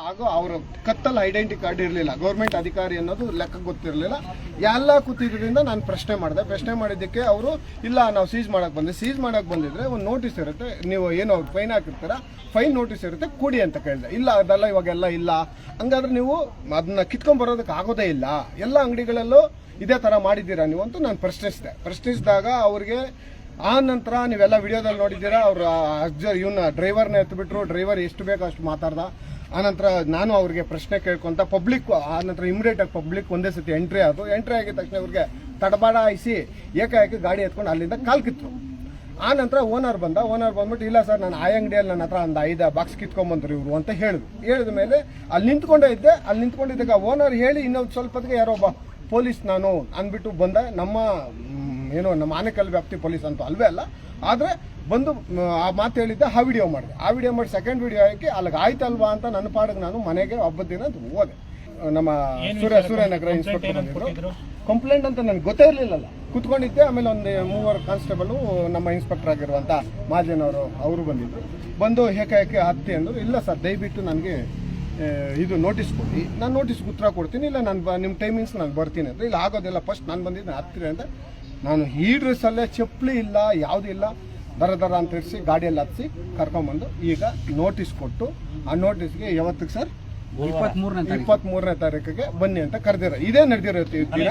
ಹಾಗೂ ಅವರ ಕತ್ತಲ್ಲಿ identity card ಇರಲಿಲ್ಲ, ಗೌರ್ಮೆಂಟ್ ಅಧಿಕಾರಿ ಅನ್ನೋದು ಲೆಕ್ಕ ಗೊತ್ತಿರಲಿಲ್ಲ. ಎಲ್ಲ ಕೂತಿದ್ರಿಂದ ನಾನು ಪ್ರಶ್ನೆ ಮಾಡಿದ್ದಕ್ಕೆ ಅವರು ಇಲ್ಲ ನಾವು ಸೀಸ್ ಮಾಡಕ್ಕೆ ಬಂದಿದ್ರೆ ಒಂದು ನೋಟಿಸ್ ಇರುತ್ತೆ, ನೀವು ಏನೋ ಫೈನ್ ಹಾಕಿರ್ತೀರ, ಫೈನ್ ನೋಟಿಸ್ ಇರುತ್ತೆ ಕೊಡಿ ಅಂತ ಕೇಳಿದೆ. ಇಲ್ಲ ಅದೆಲ್ಲ ಇವಾಗೆಲ್ಲ ಇಲ್ಲ, ಹಂಗಾದ್ರೆ ನೀವು ಅದನ್ನ ಕಿತ್ಕೊಂಡ್ ಬರೋದಕ್ಕೆ ಆಗೋದೇ ಇಲ್ಲ, ಎಲ್ಲ ಅಂಗಡಿಗಳಲ್ಲೂ ಇದೇ ಥರ ಮಾಡಿದ್ದೀರಾ ನೀವು ಅಂತ ನಾನು ಪ್ರಶ್ನಿಸಿದಾಗ ಅವ್ರಿಗೆ ಆ ನಂತರ ನೀವೆಲ್ಲ ವಿಡಿಯೋದಲ್ಲಿ ನೋಡಿದ್ದೀರಾ, ಅವ್ರು ಇವನ್ನ ಡ್ರೈವರ್ನ ಎತ್ಬಿಟ್ರು, ಡ್ರೈವರ್ ಎಷ್ಟು ಬೇಕೋ ಅಷ್ಟು ಮಾತಾಡ್ದ. ಆನಂತರ ನಾನು ಅವ್ರಿಗೆ ಪ್ರಶ್ನೆ ಕೇಳ್ಕೊಂತ ಪಬ್ಲಿಕ್ ಆನಂತರ ಇಮಿಡಿಯೇಟ್ ಆಗಿ ಪಬ್ಲಿಕ್ ಒಂದೇ ಸತಿ ಎಂಟ್ರಿ ಆಗಿದ ತಕ್ಷಣ ಅವ್ರಿಗೆ ತಡಬಾಡಾಯಿಸಿ ಏಕಾಏಕಿ ಗಾಡಿ ಎತ್ಕೊಂಡು ಅಲ್ಲಿಂದ ಕಾಲ್ ಕಿತ್ತರು. ಆ ನಂತರ ಓನರ್ ಬಂದ್ಬಿಟ್ಟು ಇಲ್ಲ ಸರ್ ನಾನು ಆ ಅಂಗಡಿಯಲ್ಲಿ ನನ್ನ ಹತ್ರ ಒಂದು 5 ಬಾಕ್ಸ್ ಕಿತ್ಕೊಂಡ್ಬಂದ್ರು ಇವರು ಅಂತ ಹೇಳಿದ ಮೇಲೆ ಅಲ್ಲಿ ನಿಂತ್ಕೊಂಡಿದ್ದಾಗ ಓನರ್ ಹೇಳಿ ಇನ್ನೊಂದು ಸ್ವಲ್ಪ ಹೊತ್ತಿಗೆ ಯಾರೋ ಒಬ್ಬ ಪೊಲೀಸ್ ನಾನು ಅಂದ್ಬಿಟ್ಟು ಬಂದ. ನಮ್ಮ ಆನೇಕಲ್ ವ್ಯಾಪ್ತಿ ಪೊಲೀಸ್ ಅಂತೂ ಅಲ್ವೇ ಅಲ್ಲ, ಆದರೆ ಬಂದು ಆ ಮಾತು ಹೇಳಿದ್ದೆ. ಆ ವಿಡಿಯೋ ಮಾಡಿ ಸೆಕೆಂಡ್ ವಿಡಿಯೋ ಹಾಕಿ ಅಲ್ಲಿಗೆ ಆಯ್ತಲ್ವಾ ಅಂತ ನನ್ನ ಪಾಡಿಗೆ ನಾನು ಮನೆಗೆ ಹಬ್ಬದ ದಿನ ಹೋದೆ. ನಮ್ಮ ಸೂರ್ಯನಗರ ಇನ್ಸ್ಪೆಕ್ಟರ್ ಬಂದಿದ್ರು. ಕಂಪ್ಲೇಂಟ್ ಅಂತ ನನಗೆ ಗೊತ್ತೇ ಇರಲಿಲ್ಲ, ಕುತ್ಕೊಂಡಿದ್ದೆ. ಆಮೇಲೆ ಒಂದು 3 ಕಾನ್ಸ್ಟೇಬಲ್ ನಮ್ಮ ಇನ್ಸ್ಪೆಕ್ಟರ್ ಆಗಿರುವಂಥ ಮಾಜನ್ ಅವರು ಬಂದು ಏಕಾಏಕಿ ಹತ್ತಿ ಅಂದರು. ಇಲ್ಲ ಸರ್ ದಯವಿಟ್ಟು ನನಗೆ ಇದು ನೋಟಿಸ್ ಕೊಡಿ, ನಾನು ನೋಟಿಸ್ಗೆ ಉತ್ತರ ಕೊಡ್ತೀನಿ, ಇಲ್ಲ ನಾನು ನಿಮ್ಮ ಟೈಮಿಂಗ್ಸ್ ನಾನು ಬರ್ತೀನಿ ಅಂದರೆ ಇಲ್ಲ ಆಗೋದಿಲ್ಲ, ಫಸ್ಟ್ ನಾನು ಬಂದಿದ್ದು ಹತ್ತಿರ ಅಂತ. ನಾನು ಈ ಡ್ರೆಸ್ಸಲ್ಲೇ ಚಪ್ಪಲಿ ಇಲ್ಲ ಯಾವುದೂ ಇಲ್ಲ, ದರ ಅಂತ ಇರಿಸಿ ಗಾಡಿಯಲ್ಲಿ ಹತ್ತಿಸಿ ಕರ್ಕೊಂಬಂದು ಈಗ ನೋಟಿಸ್ ಕೊಟ್ಟು ಆ ನೋಟಿಸ್ಗೆ ಯಾವತ್ತಿಗೆ ಸರ್ 23ನೇ ತಾರೀಕಿಗೆ ಬನ್ನಿ ಅಂತ ಕರೆದಿರೋ. ಇದೇ ನಡೆದಿರೋ ದಿನ